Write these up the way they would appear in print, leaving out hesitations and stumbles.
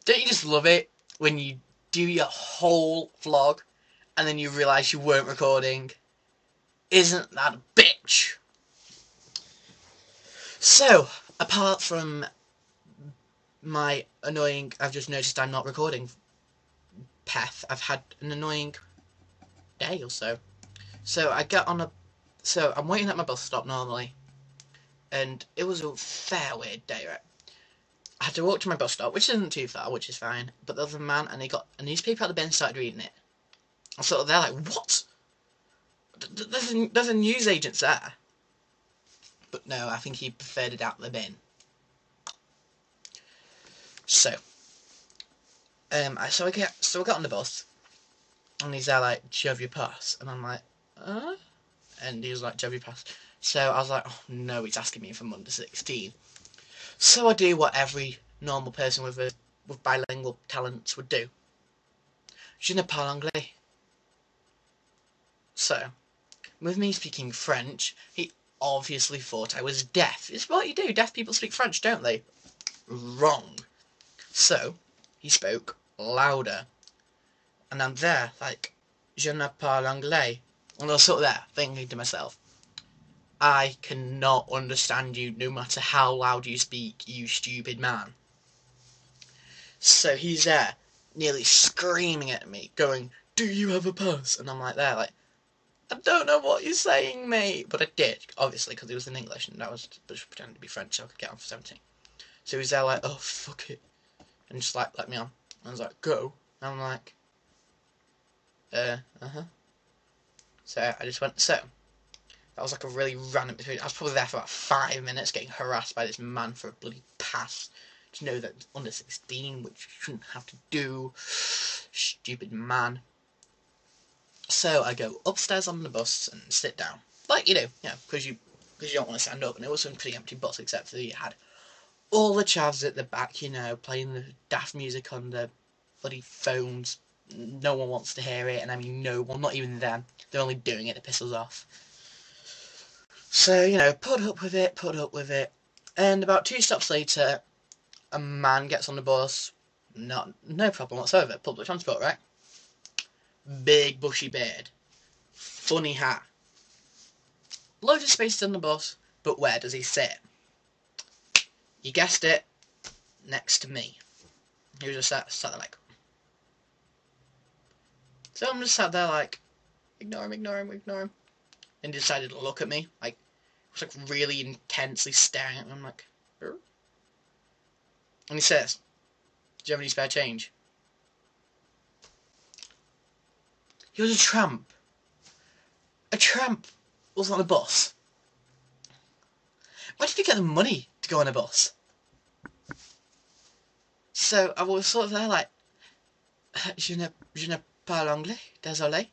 Don't you just love it when you do your whole vlog and then you realise you weren't recording? Isn't that a bitch? So, apart from my annoying, I've just noticed I'm not recording path, I've had an annoying day or so. So I'm waiting at my bus stop normally, and it was a fair weird day, right? I had to walk to my bus stop, which isn't too far, which is fine, but there was a man, and he got a newspaper out of the bin and started reading it. I was sort of there like, what? There's a newsagent there. But no, I think he preferred it out of the bin. So, I got on the bus, and he's there like, do you have your pass? And I'm like, and he was like, do you have your pass? So I was like, oh no, he's asking me if I'm under 16. So I do what every normal person with bilingual talents would do. Je ne parle anglais. So, with me speaking French, he obviously thought I was deaf. It's what you do. Deaf people speak French, don't they? Wrong. So, he spoke louder. And I'm there, like, je ne parle anglais. And I was sort of there, thinking to myself, I cannot understand you no matter how loud you speak, you stupid man. So he's there, nearly screaming at me, going, do you have a pass? And I'm like there, like, I don't know what you're saying, mate. But I did, obviously, because it was in English, and I was just pretending to be French so I could get on for 17. So he's there like, oh, fuck it. And just like, let me on. And I was like, go. And I'm like, So I just went, so. That was like a really random between. I was probably there for about 5 minutes getting harassed by this man for a bloody pass. To know that it's under 16, which you shouldn't have to do. Stupid man. So I go upstairs on the bus and sit down. Like you do, because you don't want to stand up. And it was a pretty empty bus, except for you had all the chavs at the back, playing the daft music on the bloody phones. No one wants to hear it, and I mean no one, not even them. They're only doing it to piss us off. So, put up with it. And about 2 stops later, a man gets on the bus. No problem whatsoever. Public transport, right? Big bushy beard. Funny hat. Loads of spaces on the bus, but where does he sit? You guessed it, next to me. He was just sat there like... So I'm just sat there like, ignore him. And he decided to look at me, like, it was like really intensely staring at me. I'm like, er? And he says, do you have any spare change? He was a tramp. A tramp was on a bus. Where did you get the money to go on a bus? So I was sort of there like, je ne parle anglais, désolé.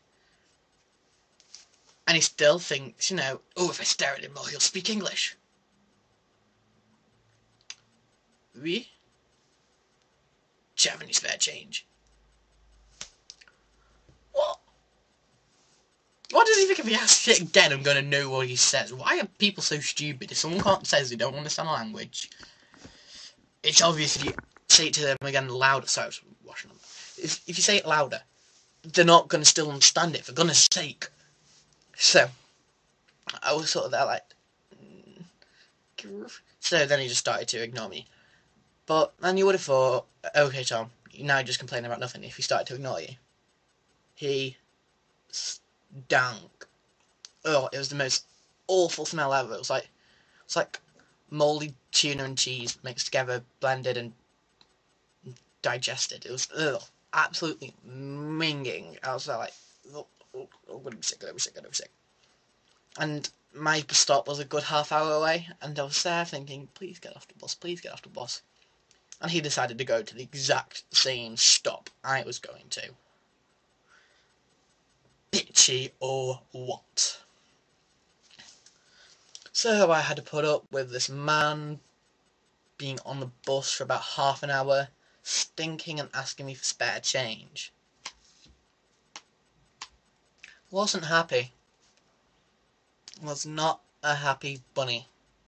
And he still thinks, oh, if I stare at him more, he'll speak English. Oui? Do you have any spare change? What? What does he think if he asks it again, I'm going to know what he says? Why are people so stupid? If someone can't say they don't understand a language, it's obvious if you say it to them again louder. Sorry, I was washing them. If you say it louder, they're not going to still understand it, for goodness sake. So, I was sort of there like... So then he just started to ignore me. But then you would have thought, okay Tom, now you're just complaining about nothing if he started to ignore you. He stank. Oh, it was the most awful smell ever. It was like mouldy tuna and cheese mixed together, blended and digested. It was absolutely minging. I was like, I'm gonna be sick. And my stop was a good half hour away, and I was there thinking, please get off the bus. And he decided to go to the exact same stop I was going to. Bitchy or what? So I had to put up with this man being on the bus for about half an hour, stinking and asking me for spare change. Wasn't happy. Was not a happy bunny.